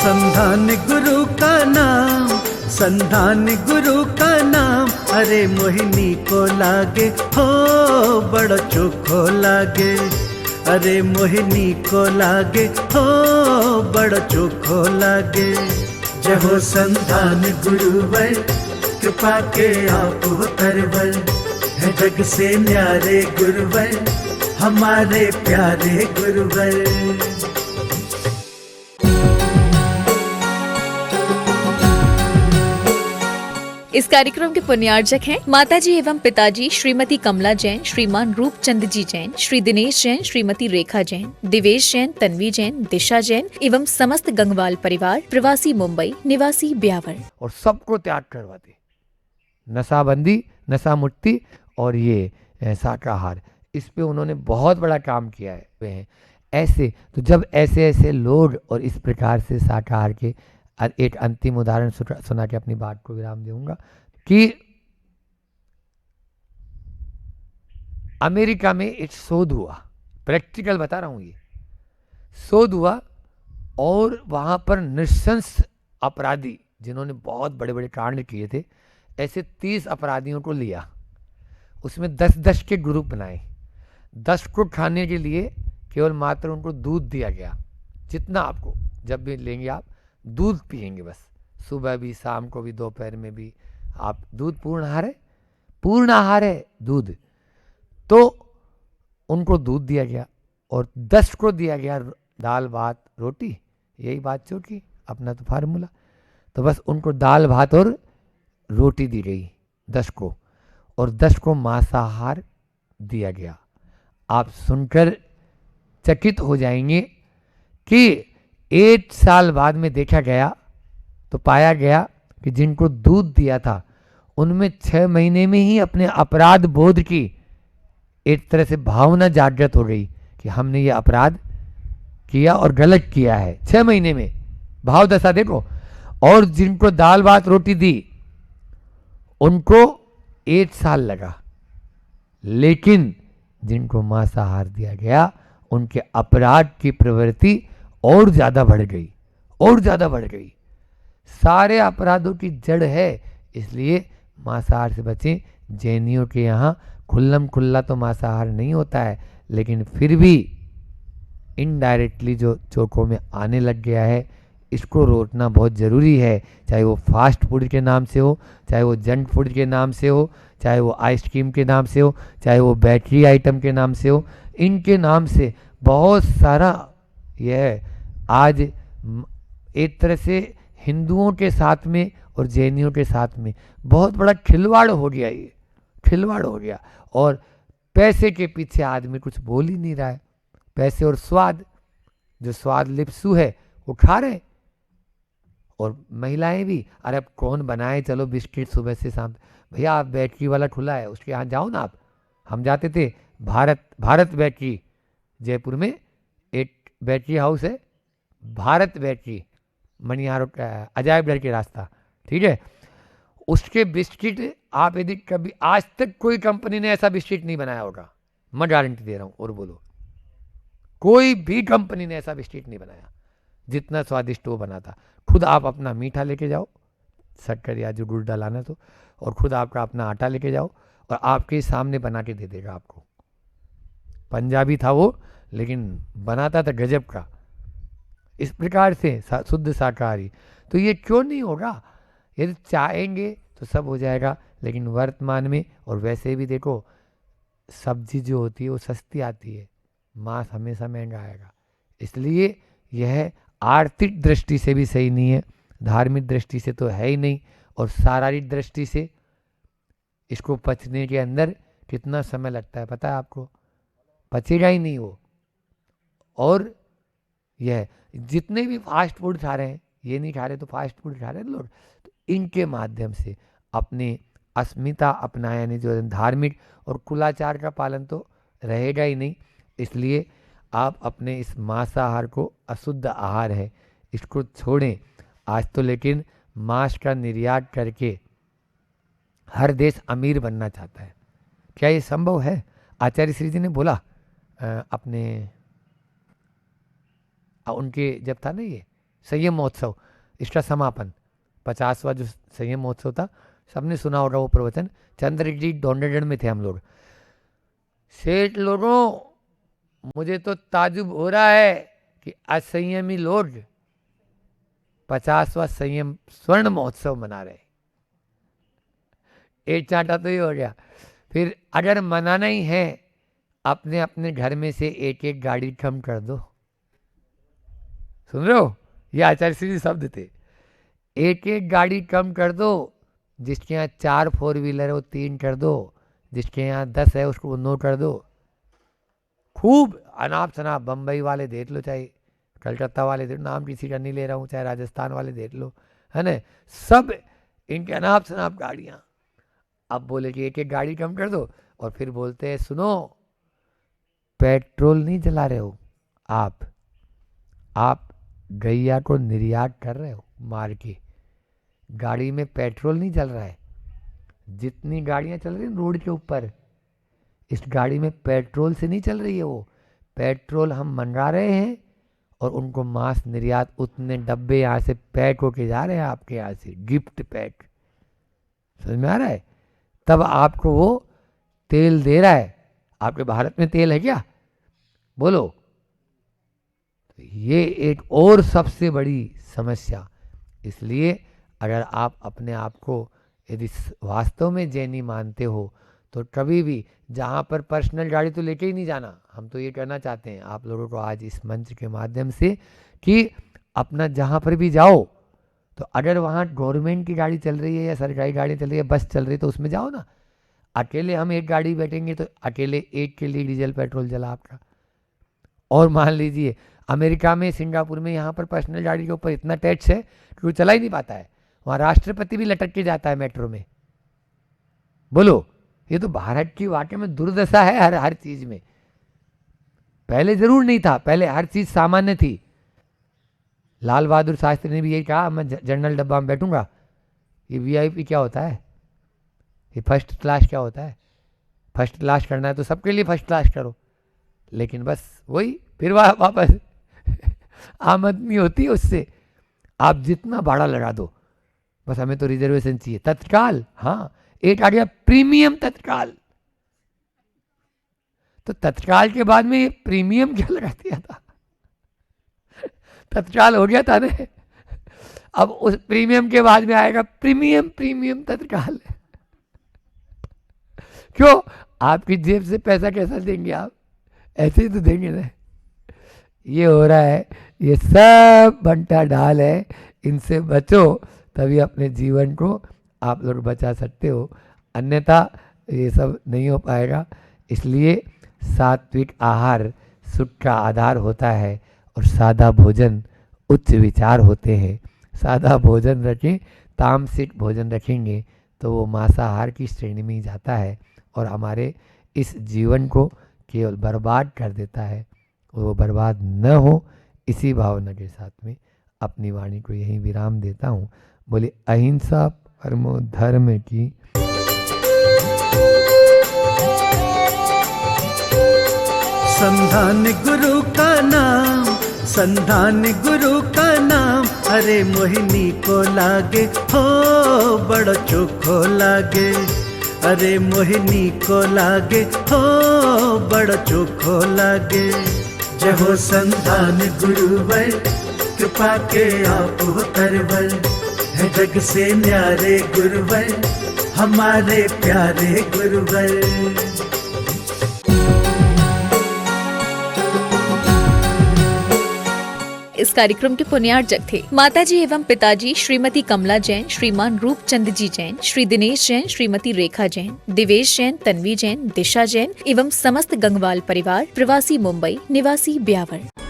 संधान गुरु का नाम, संधान गुरु का नाम, अरे मोहिनी को लागे हो बड़ा चोखो लागे, अरे मोहिनी को लागे हो बड़ा चोखो लागे। जय हो संधान गुरुवर, कृपा के आप हो तरवर, है जग से न्यारे गुरुवर, हमारे प्यारे गुरुवर। इस कार्यक्रम के पुण्यार्जक हैं माताजी एवं पिताजी श्रीमती कमला जैन, श्रीमान रूपचंद जी जैन, श्री दिनेश जैन, श्रीमती रेखा जैन, दिवेश जैन, तन्वी जैन, दिशा जैन एवं समस्त गंगवाल परिवार, प्रवासी मुंबई, निवासी ब्यावर। और सबको त्याग करवाते, नशाबंदी, नशा मुक्ति और ये शाकाहार, इस पे उन्होंने बहुत बड़ा काम किया है। ऐसे तो जब ऐसे ऐसे लोग और इस प्रकार से शाकाहार के, एक अंतिम उदाहरण सुना के अपनी बात को विराम दूंगा कि अमेरिका में एक शोध हुआ, प्रैक्टिकल बता रहा हूं, ये शोध हुआ और वहां पर नृशंस अपराधी जिन्होंने बहुत बड़े बड़े कांड किए थे, ऐसे 30 अपराधियों को लिया, उसमें 10-10 के ग्रुप बनाए, 10 को खाने के लिए केवल मात्र उनको दूध दिया गया, जितना आपको जब भी लेंगे आप दूध पिएंगे, बस सुबह भी, शाम को भी, दोपहर में भी आप दूध, पूर्ण आहार है दूध। तो उनको दूध दिया गया और 10 को दिया गया दाल भात रोटी, यही बात की अपना तो फार्मूला, तो बस उनको दाल भात और रोटी दी गई 10 को, और 10 को मांसाहार दिया गया। आप सुनकर चकित हो जाएंगे कि 1 साल बाद में देखा गया तो पाया गया कि जिनको दूध दिया था उनमें 6 महीने में ही अपने अपराध बोध की एक तरह से भावना जागृत हो गई कि हमने ये अपराध किया और गलत किया है। 6 महीने में भाव दशा देखो। और जिनको दाल भात रोटी दी उनको 1 साल लगा, लेकिन जिनको मांसाहार दिया गया उनके अपराध की प्रवृत्ति और ज्यादा बढ़ गई। सारे अपराधों की जड़ है, इसलिए मांसाहार से बचें। जैनियों के यहाँ खुल्लम खुल्ला तो मांसाहार नहीं होता है, लेकिन फिर भी इनडायरेक्टली जो चौकों में आने लग गया है, इसको रोकना बहुत ज़रूरी है। चाहे वो फास्ट फूड के नाम से हो, चाहे वो जंक फूड के नाम से हो, चाहे वो आइसक्रीम के नाम से हो, चाहे वो बैटरी आइटम के नाम से हो, इनके नाम से बहुत सारा यह आज एक तरह से हिंदुओं के साथ में और जैनियों के साथ में बहुत बड़ा खिलवाड़ हो गया। और पैसे के पीछे आदमी कुछ बोल ही नहीं रहा है। पैसे और स्वाद, जो स्वाद लिप्सु है वो खा रहे, और महिलाएं भी, अरे अब कौन बनाए, चलो बिस्किट सुबह से शाम, भैया आप बैटरी वाला खुला है उसके यहाँ जाओ ना आप। हम जाते थे भारत बैटरी, जयपुर में एक बैटरी हाउस है, भारत बैटरी, मनिहारो अजायब घर के रास्ता, ठीक है। उसके बिस्किट आप यदि कभी, आज तक कोई कंपनी ने ऐसा बिस्किट नहीं बनाया होगा, मैं गारंटी दे रहा हूँ, और बोलो कोई भी कंपनी ने ऐसा बिस्किट नहीं बनाया जितना स्वादिष्ट वो बनाता। खुद आप अपना मीठा लेके जाओ, शक्कर या जो गुड़ डालाना तो, और खुद आपका अपना आटा लेके जाओ और आपके सामने बना के दे देगा आपको। पंजाबी था वो, लेकिन बनाता था गजब का। इस प्रकार से शुद्ध शाकाहारी, तो ये क्यों नहीं होगा? यदि चाहेंगे तो सब हो जाएगा। लेकिन वर्तमान में, और वैसे भी देखो, सब्जी जो होती है वो सस्ती आती है, मांस हमेशा महंगा आएगा। इसलिए यह आर्थिक दृष्टि से भी सही नहीं है, धार्मिक दृष्टि से तो है ही नहीं, और शारीरिक दृष्टि से इसको पचने के अंदर कितना समय लगता है पता है आपको? पचेगा ही नहीं वो। और यह जितने भी फास्ट फूड खा रहे हैं, ये नहीं खा रहे तो फास्ट फूड खा रहे हैं लोग, तो इनके माध्यम से अपने अस्मिता अपनाया, यानी जो धार्मिक और कुलाचार का पालन तो रहेगा ही नहीं। इसलिए आप अपने इस मांसाहार को, अशुद्ध आहार है, इसको छोड़ें आज तो। लेकिन मांस का निर्यात करके हर देश अमीर बनना चाहता है, क्या ये संभव है? आचार्य श्री जी ने बोला अपने उनके जब था ना ये संयम महोत्सव, इसका समापन 50वां जो संयम महोत्सव था, सबने सुना होगा वो प्रवचन। चंद्रगिरी डोंडेगढ़ में थे हम लोग। सेठ लोगों, मुझे तो ताजुब हो रहा है कि असंयमी लोग 50वां संयम स्वर्ण महोत्सव मना रहे। एक चांटा तो ये हो गया। फिर अगर मनाना ही है, अपने अपने घर में से एक एक गाड़ी कम कर दो। सुन रहे हो, ये आचार्य श्री शब्द थे। एक एक गाड़ी कम कर दो। जिसके यहाँ 4 4 व्हीलर है वो 3 कर दो, जिसके यहाँ 10 है उसको 9 कर दो। खूब अनाप शनाप बम्बई वाले देख लो, चाहे कलकत्ता वाले देख लो, नाम किसी का नहीं ले रहा हूँ, चाहे राजस्थान वाले देख लो, है ना, सब इनके अनाप शनाप गाड़ियाँ। अब बोले कि एक एक गाड़ी कम कर दो, और फिर बोलते हैं सुनो, पेट्रोल नहीं जला रहे हो आप गैया को निर्यात कर रहे हो मार के। गाड़ी में पेट्रोल नहीं जल रहा है। जितनी गाड़ियां चल रही हैं रोड के ऊपर, इस गाड़ी में पेट्रोल से नहीं चल रही है। वो पेट्रोल हम मंगा रहे हैं और उनको मास निर्यात, उतने डब्बे यहाँ से पैक होके जा रहे हैं आपके यहाँ से, गिफ्ट पैक। समझ में आ रहा है? तब आपको वो तेल दे रहा है। आपके भारत में तेल है क्या? बोलो। ये एक और सबसे बड़ी समस्या। इसलिए अगर आप अपने आप को यदि वास्तव में जैनी मानते हो, तो कभी भी जहाँ पर पर्सनल गाड़ी तो लेके ही नहीं जाना। हम तो ये कहना चाहते हैं आप लोगों को आज इस मंच के माध्यम से कि अपना जहाँ पर भी जाओ, तो अगर वहाँ गवर्नमेंट की गाड़ी चल रही है या सरकारी गाड़ी चल रही है, बस चल रही है, तो उसमें जाओ ना। अकेले हम एक गाड़ी बैठेंगे तो अकेले एक के लिए डीजल पेट्रोल जला आपका। और मान लीजिए अमेरिका में, सिंगापुर में, यहाँ पर पर्सनल गाड़ी के ऊपर इतना टैक्स है कि वो चला ही नहीं पाता है। वहाँ राष्ट्रपति भी लटक के जाता है मेट्रो में। बोलो, ये तो भारत की वाकई में दुर्दशा है हर चीज में। पहले जरूर नहीं था, पहले हर चीज सामान्य थी। लाल बहादुर शास्त्री ने भी यही कहा, मैं जनरल डब्बा में बैठूंगा। ये वीआईपी क्या होता है? ये फर्स्ट क्लास क्या होता है? फर्स्ट क्लास करना है तो सबके लिए फर्स्ट क्लास करो। लेकिन बस वही फिर वापस आमदनी होती है उससे। आप जितना भाड़ा लगा दो, बस हमें तो रिजर्वेशन चाहिए तत्काल। हाँ, एक आ गया प्रीमियम तत्काल। तो तत्काल के बाद में ये प्रीमियम क्या लगा दिया था? तत्काल हो गया था ना। अब उस प्रीमियम के बाद में आएगा प्रीमियम तत्काल। क्यों? आपकी जेब से पैसा कैसा देंगे आप? ऐसे ही तो देंगे ना। ये हो रहा है, ये सब बंटा ढाल है। इनसे बचो, तभी अपने जीवन को आप लोग बचा सकते हो, अन्यथा ये सब नहीं हो पाएगा। इसलिए सात्विक आहार सुख का आधार होता है और सादा भोजन उच्च विचार होते हैं। सादा भोजन रखें, तामसिक भोजन रखेंगे तो वो मांसाहार की श्रेणी में ही जाता है और हमारे इस जीवन को केवल बर्बाद कर देता है। और वो बर्बाद न हो, इसी भावना के साथ में अपनी वाणी को यहीं विराम देता हूँ। बोले अहिंसा परमो धर्म की। संधान गुरु का नाम, संधान गुरु का नाम। अरे मोहिनी को लागे हो बड़ो चोखो लागे। अरे मोहिनी को लागे हो बड़ो चोखो लागे। जय हो संधान गुरुवर, कृपा के आप हो तरवर। है जग से न्यारे गुरुवर, हमारे प्यारे गुरुवर। इस कार्यक्रम के पुण्यार्चक थे माताजी एवं पिताजी श्रीमती कमला जैन, श्रीमान रूपचंद जी जैन, श्री दिनेश जैन, श्रीमती रेखा जैन, दिवेश जैन, तन्वी जैन, दिशा जैन एवं समस्त गंगवाल परिवार, प्रवासी मुंबई, निवासी ब्यावर।